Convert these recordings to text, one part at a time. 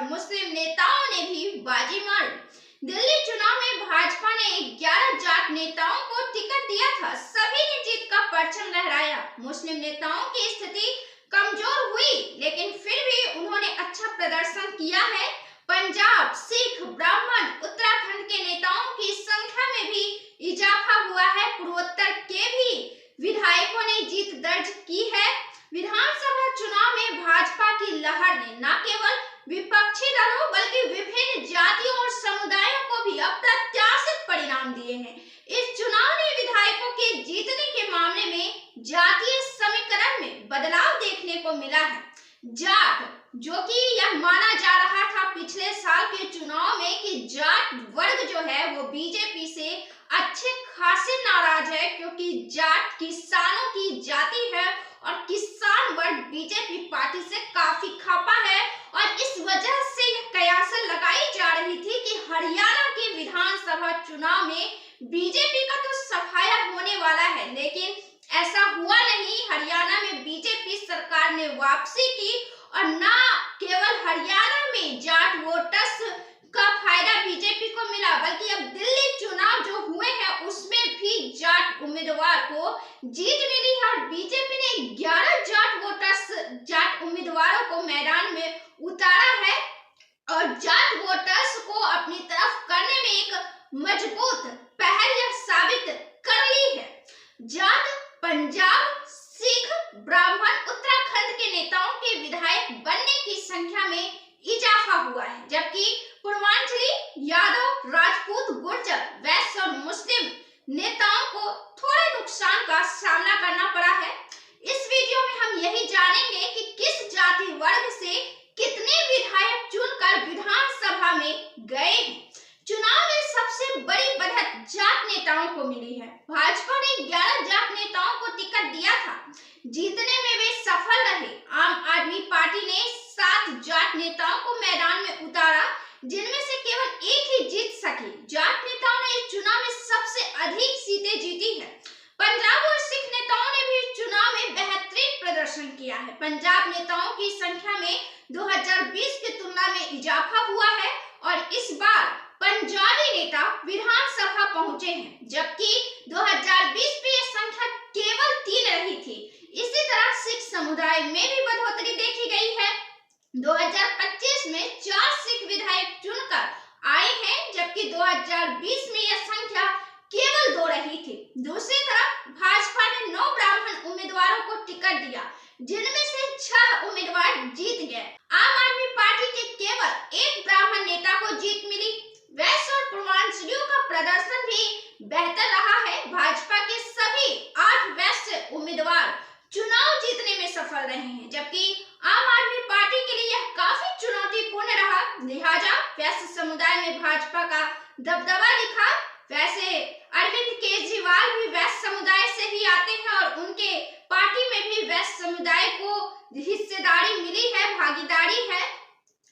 मुस्लिम नेताओं ने भी बाजी मारी। दिल्ली चुनाव में भाजपा ने 11 जाट नेताओं को टिकट दिया था। सभी ने जीत का परचम लहराया। मुस्लिम नेताओं की स्थिति कमजोर हुई, लेकिन फिर भी उन्होंने अच्छा प्रदर्शन किया है। पंजाब, सिख, ब्राह्मण, उत्तराखंड के नेताओं की संख्या में भी इजाफा हुआ है। पूर्वोत्तर के भी विधायकों ने जीत दर्ज की है। विधानसभा चुनाव में भाजपा की लहर ने न केवल विपक्षी दलों बल्कि विभिन्न जातियों और समुदायों को भी अप्रत्याशित परिणाम दिए हैं। इस चुनाव ने विधायकों के जीतने के मामले में जातीय समीकरण में बदलाव देखने को मिला है। जाट, जो कि यह माना जा रहा था पिछले साल के चुनाव में कि जाट वर्ग जो है वो बीजेपी से अच्छे खासे नाराज है, क्योंकि जाट किसानों की जाति है और किसान वर्ग बीजेपी पार्टी से काफी खपा है। और इस वजह से यह कयास लगाई जा रही थी कि हरियाणा के विधानसभा चुनाव में बीजेपी का तो सफाया होने वाला है, लेकिन ऐसा हुआ नहीं। हरियाणा में बीजेपी सरकार ने वापसी की और न केवल हरियाणा में जाट वोटर्स का फायदा बीजेपी को मिला, बल्कि अब दिल्ली चुनाव जो हुए हैं उसमें भी जाट उम्मीदवार को जीत मिली है और बीजेपी ने 11 जाट उम्मीदवारों को मैदान में उतारा है और जाट वोटर्स को अपनी तरफ करने में एक मजबूत पहल यह साबित कर ली है। जाट, पंजाब, सिख, ब्राह्मण, उत्तराखंड के नेताओं के विधायक बनने की संख्या में इजाफा हुआ है, जबकि पूर्वांचली, यादव, राजपूत, गुर्जर, वैश्य और मुस्लिम नेताओं को थोड़े नुकसान का सामना करना पड़ा है। इस वीडियो में हम यही जानेंगे कि किस जाति वर्ग से कितने विधायक चुनकर विधानसभा में गए हैं। चुनाव में सबसे बड़ी बढ़त जाट नेताओं को मिली है। भाजपा ने 11 जाट नेताओं को टिकट दिया था, जीतने में वे सफल रहे। आम आदमी पार्टी ने 7 जाट नेताओं को मैदान में उतारा, जिनमें से केवल एक ही जीत सकी। जाट नेताओं ने इस चुनाव में सबसे अधिक सीटें जीती है। पंजाब और सिख नेताओं ने भी चुनाव में बेहतरीन प्रदर्शन किया है। पंजाब नेताओं की संख्या में 2020 की तुलना में इजाफा हुआ है और इस बार पंजाबी नेता विधानसभा पहुंचे हैं, जबकि 2020 में यह संख्या केवल 3 रही थी। इसी तरह सिख समुदाय में भी बढ़ोतरी देखी गई है। 2025 में 4 सिख विधायक चुनकर आए हैं, जबकि 2020 में यह संख्या केवल 2 रही थी। दूसरी तरफ भाजपा ने 9 ब्राह्मण उम्मीदवारों को टिकट दिया, जिनमें से 6 उम्मीदवार जीत गए। आम आदमी पार्टी के केवल 1 ब्राह्मण नेता को जीत मिली। वैश्य और पूर्वांचलियों का प्रदर्शन भी बेहतर रहा है। भाजपा के सभी 8 वैश्य उम्मीदवार चुनाव जीतने में सफल रहे हैं, जबकि आम आदमी पार्टी के लिए यह काफी चुनौतीपूर्ण रहा। लिहाजा वैश्य समुदाय में भाजपा का दबदबा दिखा। वैसे अरविंद केजरीवाल भी वैश्य समुदाय से ही आते हैं और उनके पार्टी में भी वैश्य समुदाय को हिस्सेदारी मिली है, भागीदारी है।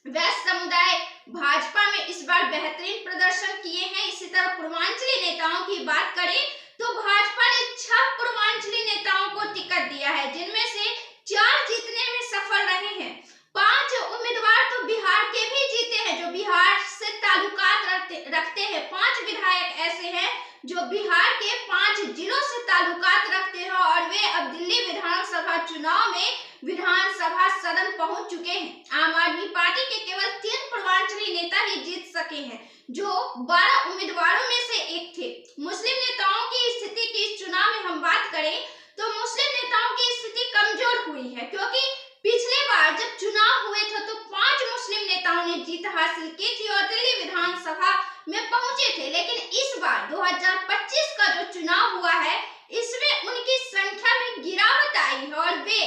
वैश्य समुदाय भाजपा में इस बार बेहतरीन प्रदर्शन किए हैं। इसी तरह पूर्वांचली नेताओं की बात करें तो भाजपा ने 6 पूर्वांचली नेताओं को टिकट दिया है, जिनमें से 4 जीतने में सफल रहे हैं। 5 उम्मीदवार तो बिहार के भी जीते हैं, जो बिहार से ताल्लुकात रखते हैं। 5 विधायक ऐसे हैं जो बिहार के 5 जिलों से ताल्लुकात रखते हैं और वे अब दिल्ली विधानसभा चुनाव में विधानसभा सदन पहुंच चुके हैं। आम आदमी पार्टी के केवल 3 पूर्वांचली नेता ही जीत सके हैं, जो 12 उम्मीदवारों में से एक थे। मुस्लिम नेताओं की स्थिति की इस चुनाव में हम बात करें तो मुस्लिम नेताओं की स्थिति कमजोर हुई है, क्योंकि पिछले बार जब चुनाव हुए थे तो 5 मुस्लिम नेताओं ने जीत हासिल की थी और दिल्ली विधानसभा में पहुंचे थे, लेकिन इस बार 2025 का जो चुनाव हुआ है इसमें उनकी संख्या में गिरावट आई है और वे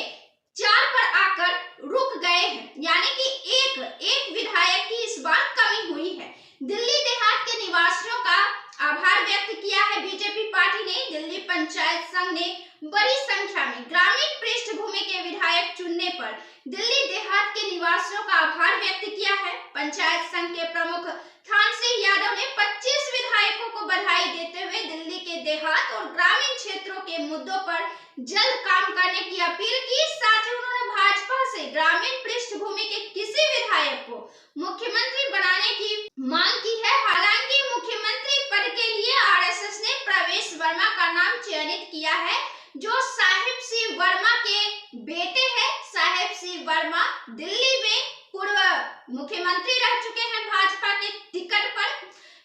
4 पर आकर रुक गए हैं, यानी कि एक विधायक की इस बार कमी हुई है। दिल्ली देहात के निवासियों का आभार व्यक्त किया है बीजेपी पार्टी ने। दिल्ली पंचायत संघ ने बड़ी संख्या में ग्रामीण पृष्ठभूमि के विधायक चुनने पर दिल्ली देहात के निवासियों का आभार व्यक्त किया है। पंचायत संघ के प्रमुख थानसिंह यादव ने 25 विधायकों को बधाई देते हुए दिल्ली के देहात और ग्रामीण क्षेत्रों के मुद्दों पर जल्द काम करने की अपील की। साथ ही उन्होंने भाजपा से ग्रामीण पृष्ठभूमि के किसी विधायक को मुख्यमंत्री बनाने की मांग की है। हालांकि मुख्यमंत्री पद के लिए आरएसएस ने प्रवेश वर्मा का नाम चयनित किया है, जो साहिब सिंह वर्मा के बेटे हैं। साहिब सिंह वर्मा दिल्ली में पूर्व मुख्यमंत्री रह चुके हैं भाजपा के टिकट पर।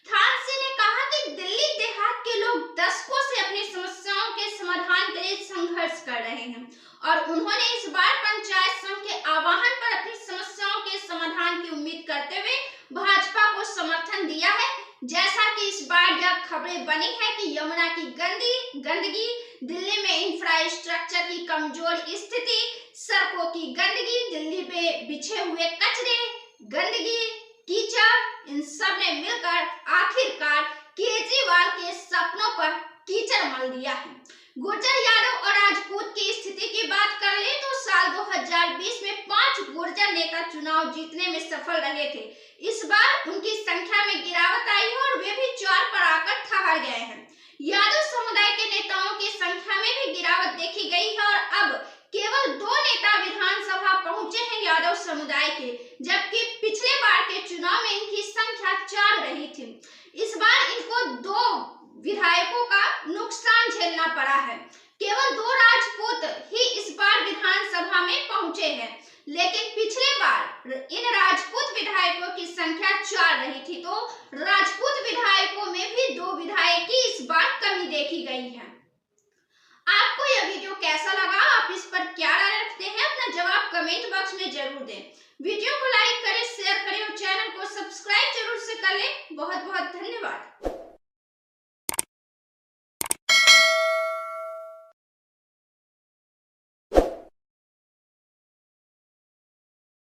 थानसी ने कहा कि दिल्ली देहात के लोग दशकों से अपनी समस्याओं के समाधान के लिए संघर्ष कर रहे हैं और उन्होंने इस बार पंचायत संघ के आह्वान पर अपनी समस्याओं के समाधान की उम्मीद करते हुए भाजपा को समर्थन दिया है। जैसा कि इस बार यह खबरें बनी है कि यमुना की गंदगी, दिल्ली में इंफ्रास्ट्रक्चर की कमजोर स्थिति, सड़कों की गंदगी, दिल्ली में बिछे हुए कचरे, गंदगी, कीचड़, इन सब ने मिलकर आखिरकार केजरीवाल के सपनों पर कीचड़ मल दिया है। गुर्जर, यादव और राजपूत की स्थिति की बात कर ले तो साल 2020 में 5 गुर्जर नेता चुनाव जीतने में सफल रहे थे। इस बार उनकी संख्या में गिरावट आई है और वे भी 4 पर आकर ठहर गए हैं। यादव समुदाय के नेताओं की संख्या में भी गिरावट देखी गई है और अब केवल 2 नेता विधानसभा पहुंचे हैं यादव समुदाय के, जबकि पिछले बार के चुनाव में इनकी संख्या 4 रही थी। इस बार इनको 2 विधायकों का नुकसान झेलना पड़ा है। केवल 2 राजपूत ही इस बार विधानसभा में पहुंचे हैं, लेकिन पिछले बार इन राजपूत विधायकों की संख्या 4 रही थी, तो राजपूत विधायकों में भी 2 विधायक की इस बार कमी देखी गई है। आपको यह वीडियो कैसा लगा? आप इस पर क्या राय रखते हैं? अपना जवाब कमेंट बॉक्स में जरूर दें। वीडियो को लाइक करें, शेयर करें और चैनल को सब्सक्राइब जरूर से कर लें। बहुत बहुत धन्यवाद।